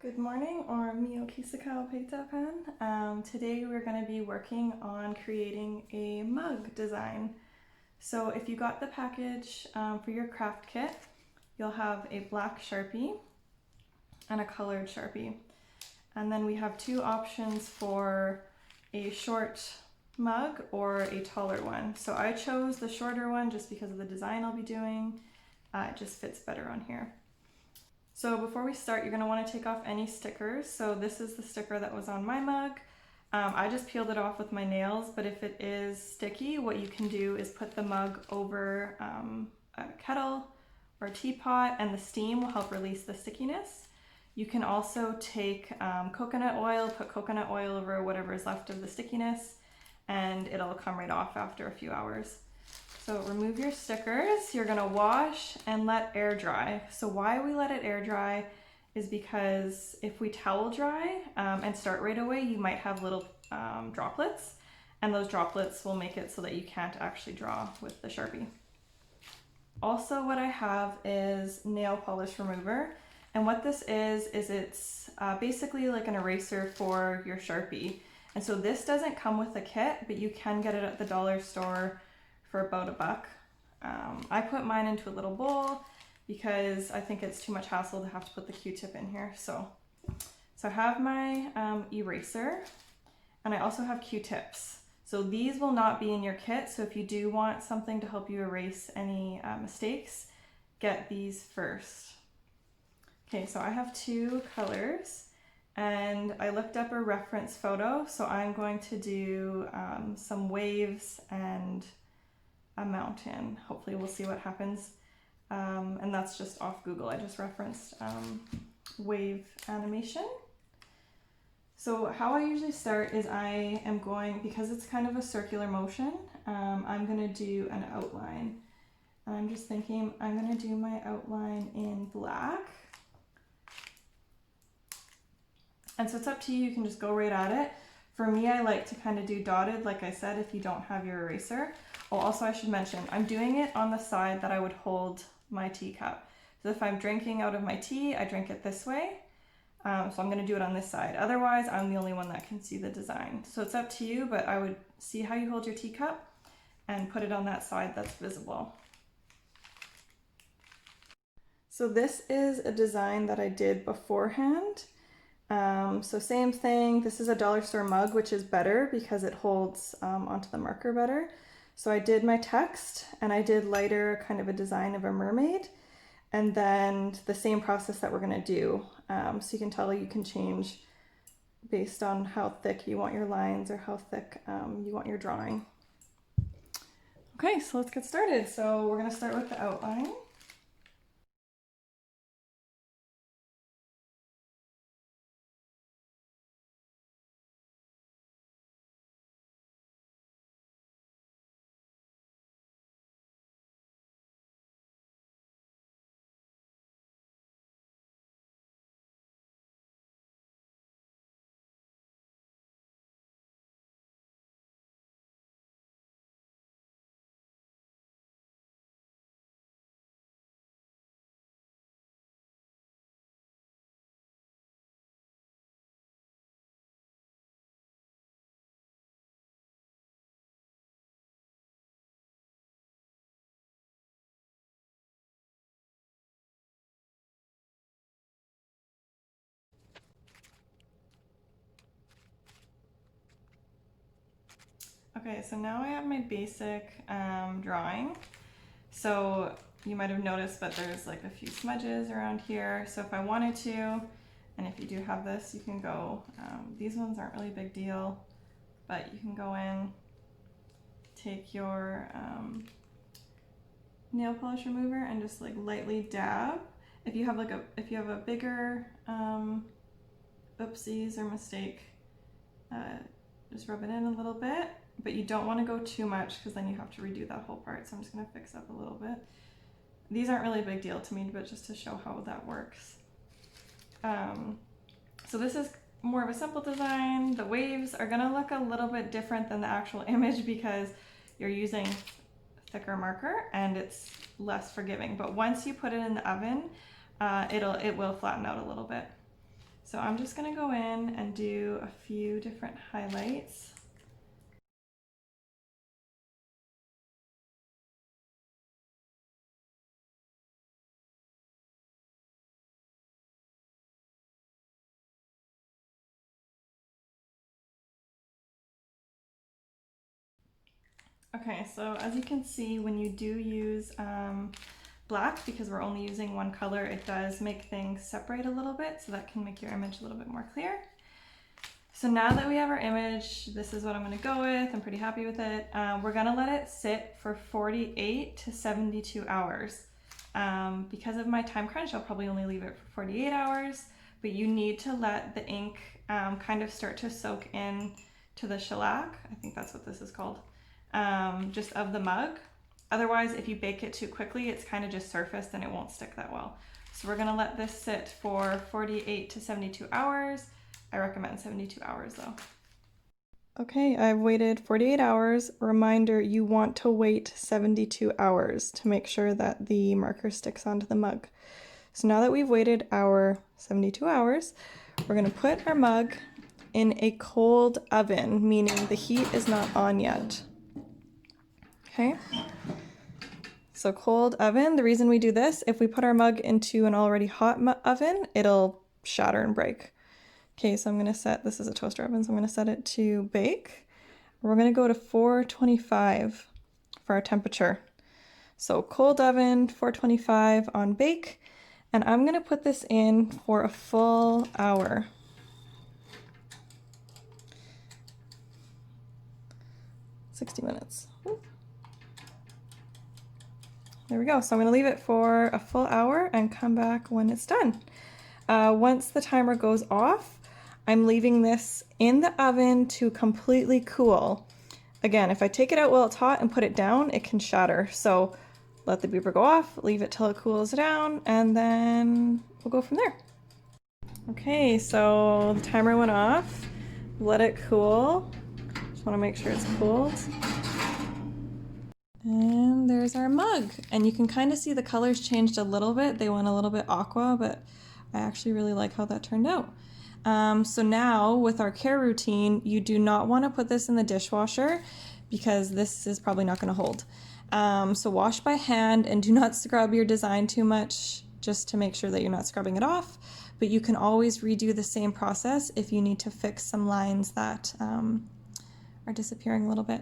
Good morning, or mio kisakao peitapan. Today we're going to be working on creating a mug design. So if you got the package for your craft kit, you'll have a black Sharpie and a colored Sharpie. And then we have two options for a short mug or a taller one. So I chose the shorter one just because of the design I'll be doing. It just fits better on here. So before we start, you're going to want to take off any stickers. So this is the sticker that was on my mug. I just peeled it off with my nails, but if it is sticky, what you can do is put the mug over a kettle or a teapot, and the steam will help release the stickiness. You can also take coconut oil, put coconut oil over whatever is left of the stickiness, and it'll come right off after a few hours. So remove your stickers, you're gonna wash and let air dry. So why we let it air dry is because if we towel dry and start right away, you might have little droplets, and those droplets will make it so that you can't actually draw with the Sharpie. Also, what I have is nail polish remover. And what this is it's basically like an eraser for your Sharpie. And so this doesn't come with a kit, but you can get it at the dollar store for about $1. I put mine into a little bowl because I think it's too much hassle to have to put the Q-tip in here. So I have my eraser, and I also have Q-tips. So these will not be in your kit. So if you do want something to help you erase any mistakes, get these first. Okay, so I have two colors, and I looked up a reference photo. So I'm going to do some waves and a mountain. Hopefully we'll see what happens. And that's just off Google. I just referenced wave animation. So how I usually start is I am going, because it's kind of a circular motion, I'm going to do an outline. And I'm just thinking I'm going to do my outline in black. And so it's up to you. You can just go right at it. For me, I like to kind of do dotted, like I said, if you don't have your eraser. Oh, also I should mention, I'm doing it on the side that I would hold my teacup. So if I'm drinking out of my tea, I drink it this way. So I'm going to do it on this side. Otherwise, I'm the only one that can see the design. So it's up to you, but I would see how you hold your teacup and put it on that side that's visible. So this is a design that I did beforehand. So same thing, this is a dollar store mug, which is better because it holds onto the marker better. So I did my text, and I did lighter kind of a design of a mermaid, and then the same process that we're gonna do. So you can tell you can change based on how thick you want your lines or how thick you want your drawing. Okay, so let's get started. So we're gonna start with the outline. Okay, so now I have my basic drawing. So you might have noticed that there's like a few smudges around here. So if I wanted to, and if you do have this, you can go, these ones aren't really a big deal, but you can go in, take your nail polish remover and just like lightly dab. If you have a bigger oopsies or mistake, just rub it in a little bit. But you don't want to go too much because then you have to redo that whole part. So I'm just going to fix up a little bit. These aren't really a big deal to me, but just to show how that works. So this is more of a simple design. The waves are going to look a little bit different than the actual image because you're using thicker marker and it's less forgiving. But once you put it in the oven, it will flatten out a little bit. So I'm just gonna go in and do a few different highlights. Okay, so as you can see, when you do use black, because we're only using one color, it does make things separate a little bit, so that can make your image a little bit more clear. So now that we have our image, this is what I'm gonna go with. I'm pretty happy with it. We're gonna let it sit for 48 to 72 hours. Because of my time crunch, I'll probably only leave it for 48 hours, but you need to let the ink kind of start to soak in to the shellac. I think that's what this is called. Just of the mug. Otherwise, if you bake it too quickly, it's kind of just surfaced and it won't stick that well. So we're gonna let this sit for 48 to 72 hours. I recommend 72 hours though. Okay, I've waited 48 hours. Reminder, you want to wait 72 hours to make sure that the marker sticks onto the mug. So now that we've waited our 72 hours, we're gonna put our mug in a cold oven, meaning the heat is not on yet. Okay, so cold oven. The reason we do this, if we put our mug into an already hot oven, it'll shatter and break. Okay, so I'm gonna set, this is a toaster oven, so I'm gonna set it to bake. We're gonna go to 425 for our temperature. So cold oven, 425 on bake, and I'm gonna put this in for a full hour. $60 minutes. There we go. So I'm going to leave it for a full hour and come back when it's done. Once the timer goes off, I'm leaving this in the oven to completely cool. Again, if I take it out while it's hot and put it down, it can shatter. So let the beeper go off, leave it till it cools down, and then we'll go from there. Okay, so the timer went off. Let it cool. Just want to make sure it's cooled. And there's our mug. And you can kind of see the colors changed a little bit. They went a little bit aqua, but I actually really like how that turned out. So now with our care routine, you do not want to put this in the dishwasher because this is probably not going to hold. So wash by hand and do not scrub your design too much just to make sure that you're not scrubbing it off. But you can always redo the same process if you need to fix some lines that are disappearing a little bit.